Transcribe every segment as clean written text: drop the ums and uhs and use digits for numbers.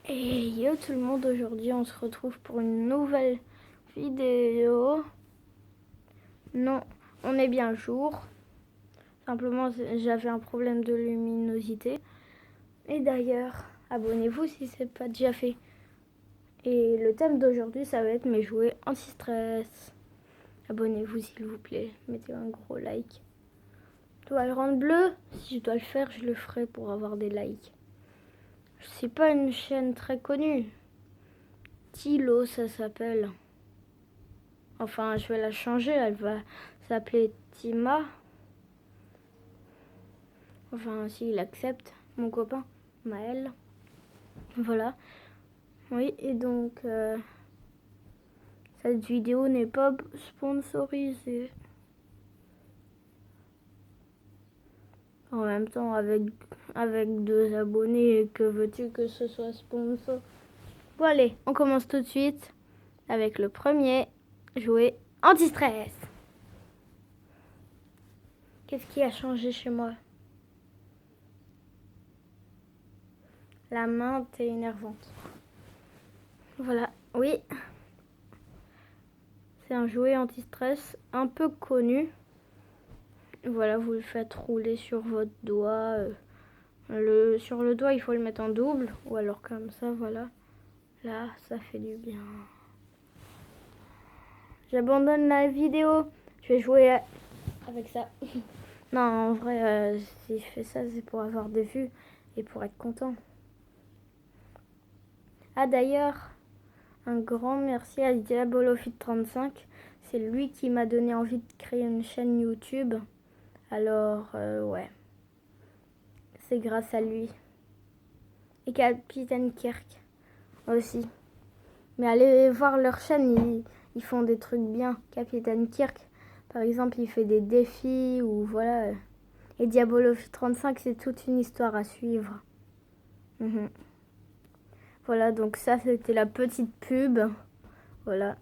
Et yo tout le monde, aujourd'hui on se retrouve pour une nouvelle vidéo. Non, on est bien jour. Simplement j'avais un problème de luminosité. Et d'ailleurs, abonnez-vous si c'est pas déjà fait. Et le thème d'aujourd'hui ça va être mes jouets anti-stress. Abonnez-vous s'il vous plaît, mettez un gros like. Je dois le rendre bleu. Si je dois le faire, je le ferai pour avoir des likes. C'est pas une chaîne très connue. Tilo, ça s'appelle. Enfin, je vais la changer. Elle va s'appeler Tima. Enfin, s'il accepte, mon copain, Maël. Voilà. Oui, et donc, cette vidéo n'est pas sponsorisée. En même temps, avec 2 abonnés, que veux-tu que ce soit sponsor? Bon, allez, on commence tout de suite avec le premier jouet anti-stress. Qu'est-ce qui a changé chez moi? La menthe est énervante. Voilà, oui. C'est un jouet anti-stress un peu connu. Voilà, vous le faites rouler sur votre doigt. Sur le doigt, il faut le mettre en double. Ou alors comme ça, voilà. Là, ça fait du bien. J'abandonne la vidéo. Je vais jouer avec ça. Non, en vrai, si je fais ça, c'est pour avoir des vues et pour être content. Ah, d'ailleurs, un grand merci à Diabolofit35. C'est lui qui m'a donné envie de créer une chaîne YouTube. Alors, ouais. C'est grâce à lui. Et Capitaine Kirk aussi. Mais allez voir leur chaîne, ils font des trucs bien. Capitaine Kirk, par exemple, il fait des défis ou voilà. Et Diabolofit35, c'est toute une histoire à suivre. Voilà, donc ça, c'était la petite pub. Voilà.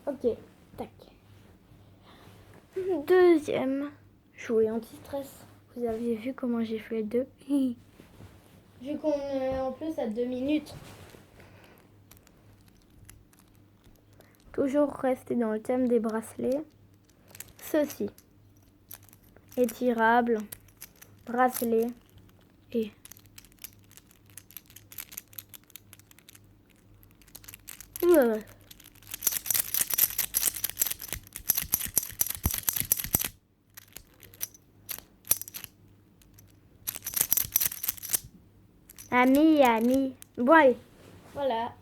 Ok, tac. Deuxième jouet anti-stress. Vous avez vu comment j'ai fait le 2? Vu qu'on est en plus à 2 minutes. Toujours rester dans le thème des bracelets. Ceci. Étirable, bracelet et... Ami. Bon, allez. Voilà.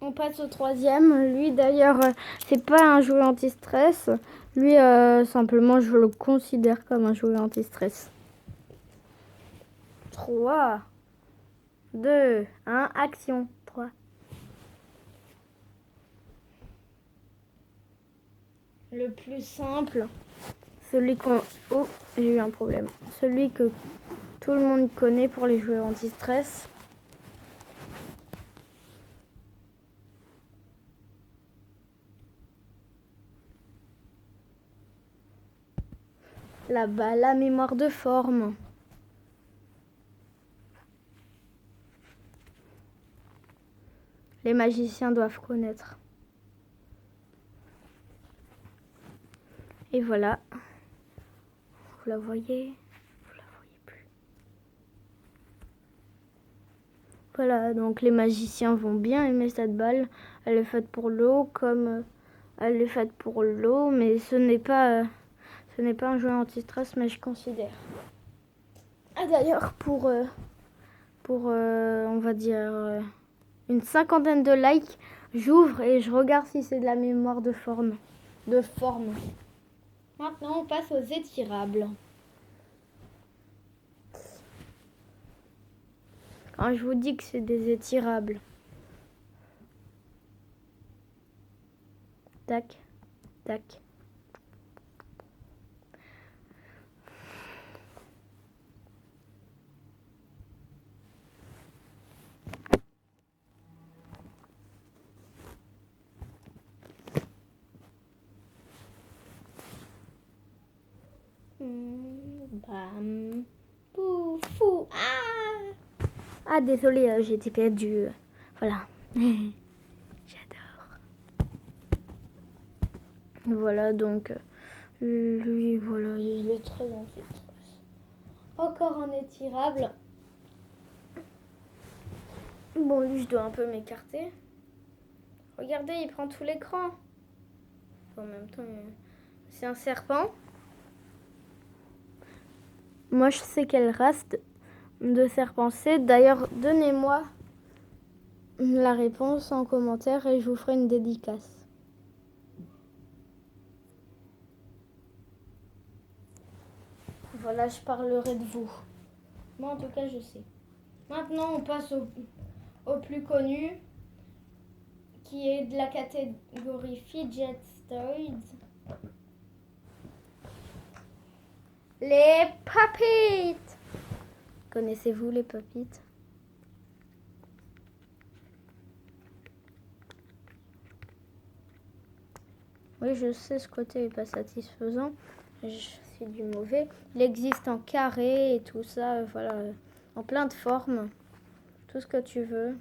On passe au troisième. Lui, d'ailleurs, c'est pas un jouet anti-stress. Lui, simplement, je le considère comme un jouet anti-stress. 3, 2, 1, action. 3. Le plus simple, celui qu'on... Oh, j'ai eu un problème. Celui que tout le monde connaît pour les jouets anti-stress. Là-bas, la mémoire de forme. Les magiciens doivent connaître. Et voilà. Vous la voyez? Vous la voyez plus. Voilà, donc les magiciens vont bien aimer cette balle. Elle est faite pour l'eau, comme elle est faite pour l'eau, mais ce n'est pas un jouet anti-stress, mais je considère. Ah d'ailleurs, pour on va dire une 50aine de likes, j'ouvre et je regarde si c'est de la mémoire de forme. Maintenant, on passe aux étirables. Quand je vous dis que c'est des étirables. Tac, tac. Bam. Poufou. Ah, désolée, j'étais perdue. Voilà. J'adore. Voilà, donc, lui, voilà, il est très anti-stress. Encore un étirable. Bon, lui, je dois un peu m'écarter. Regardez, il prend tout l'écran. En même temps, c'est un serpent. Moi, je sais quelle race de serpent c'est. D'ailleurs, donnez-moi la réponse en commentaire et je vous ferai une dédicace. Voilà, je parlerai de vous. Moi, en tout cas, je sais. Maintenant, on passe au plus connu, qui est de la catégorie Fidget Toys. Les Pop-It. Connaissez-vous les Pop-It? Oui, je sais, ce côté est pas satisfaisant. Je suis du mauvais. Il existe en carré et tout ça, voilà, en plein de formes. Tout ce que tu veux.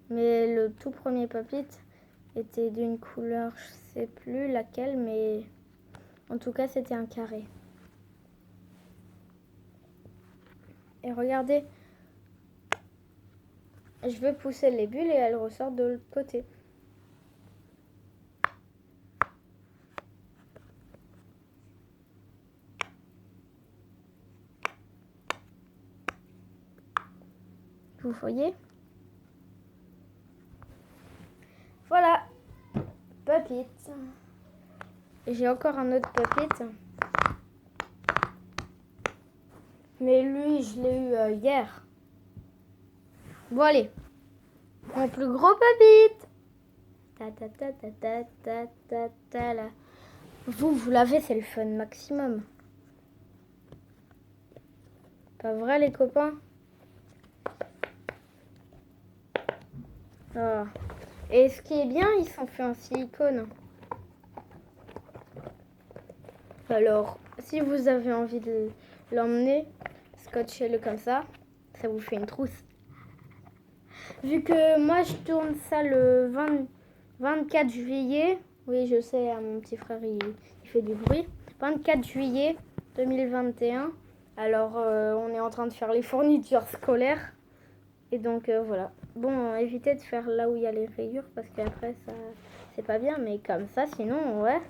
Mais le tout premier Pop-It était d'une couleur, je sais plus laquelle, mais en tout cas, c'était un carré. Et regardez, je vais pousser les bulles et elles ressortent de l'autre côté. Vous voyez? Voilà, Pop-It. J'ai encore un autre Pop-It. Mais lui, je l'ai eu hier. Bon, allez. Mon plus gros Pop-It. Ta ta ta ta ta ta ta ta là. Vous l'avez, c'est le fun maximum. Pas vrai, les copains? Oh. Et ce qui est bien, ils sont faits en silicone. Alors, si vous avez envie de l'emmener, scotchez-le comme ça. Ça vous fait une trousse. Vu que moi, je tourne ça le 24 juillet. Oui, je sais, mon petit frère, il fait du bruit. 24 juillet 2021. Alors, on est en train de faire les fournitures scolaires. Et donc, voilà. Bon, évitez de faire là où il y a les rayures parce qu'après, ça, c'est pas bien. Mais comme ça, sinon, ouais,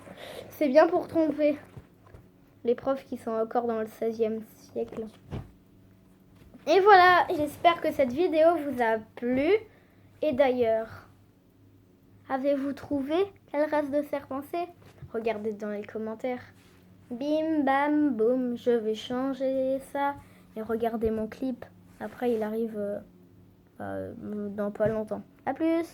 c'est bien pour tromper les profs qui sont encore dans le 16e siècle. Et voilà, j'espère que cette vidéo vous a plu. Et d'ailleurs, avez-vous trouvé quelle race de serpent c'est? Regardez dans les commentaires. Bim, bam, boum, je vais changer ça. Et regardez mon clip. Après, il arrive dans pas longtemps. À plus!